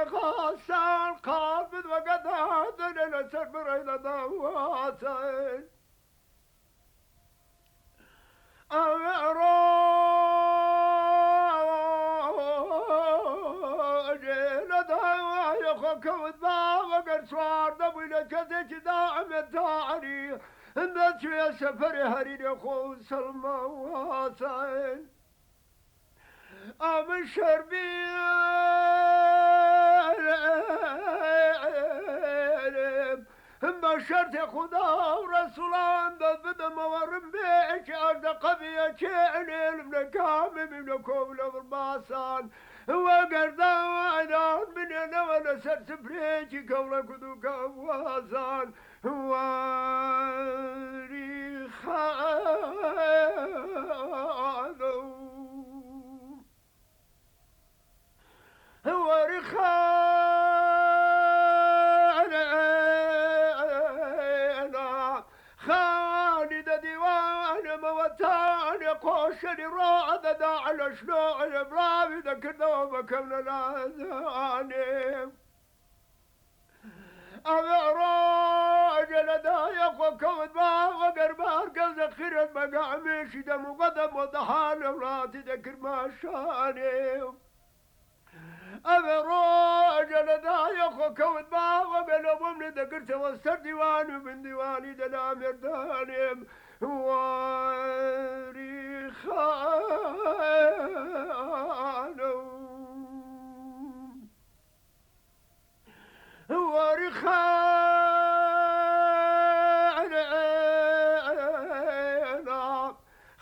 خاصان قابض وقد هادن لسر إلى دواسين أراجل دوا يخوك وذبا وقر سوار دبي لكذك داعم التاريخ الناس يا سفر هرين يخو سلمى واسين أبشر بي بشرت خدا ورسولان بدم ورم بيك أرد قبية كعني المنكام من كوبل بالباسان وقردا وعنان من أنا ولا سرسفريك كولا كدو كواسان وريخانو وريخانا خالد ديوان موتان قوشني راعد دا على شنوع الابرام ذكرنا ومكمنا لازاني أنا راجل دا يقوى كود ما وقربان قلت خير المقامش دم وقدم وضحان وراتي ذكر ما شاني أنا راجل دا يخو كود ما وقل أممني ذكرت وستر ديواني من ديواني دنا مرداني وريخانو وريخانا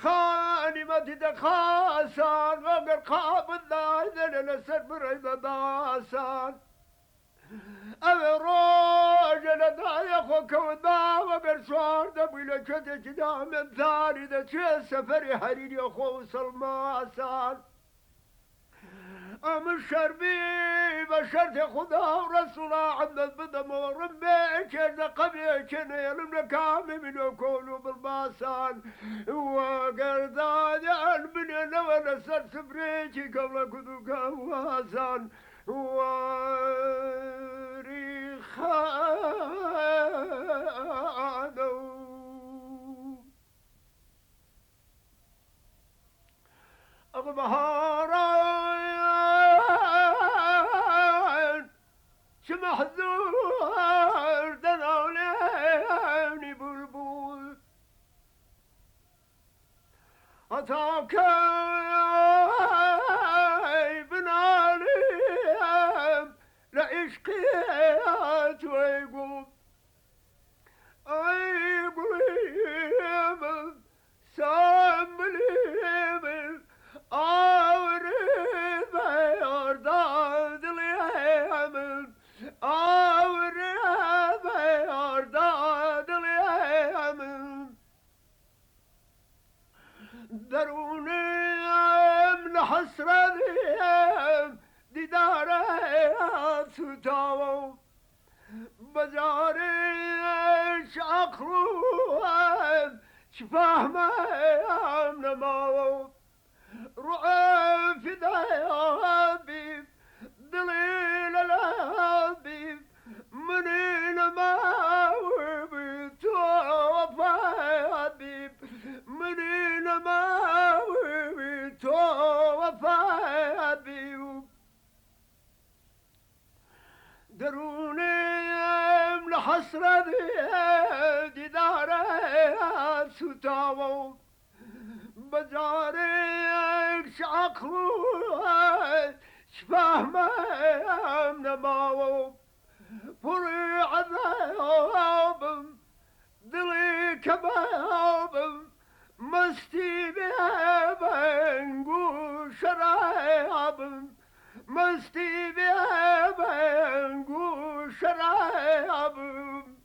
خانمة دخاسان وقر قابل دايدن نسر بريد داسان أنا راجل دا يخو كودا وقر سوار دبي لكتك دا من ثاني دا شي سفري حرير يخو سلماسان أمشر بي بشرت خدا ورسولا عند البدم ورميك إذا قبيك نيل كامل من كونوا بالباسان وقردان من أنا ونسر سفريكي قبل كدو كواسان وريخانو أغبهاران شمحذور دناوليني بلبل أتاك بناليم لعشقيات ويقوم أيقليم سامليم أورد يرداد اليمن أورد يرداد اليمن دروني من حسرتهم ديداري ستاو بجاري شاقروهم شفاهمهم نماو رؤى في ذهبي دليل الهبي منين ما وبيت وفابي منين ما وبيت وفابي دروني من حسرة ديداري ستاو بجاريك شعقلوها شفاهمهم نماو فري عذابهم دلي كبابهم مستي بيبن قوش رابهم مستي بيبن قوش رابهم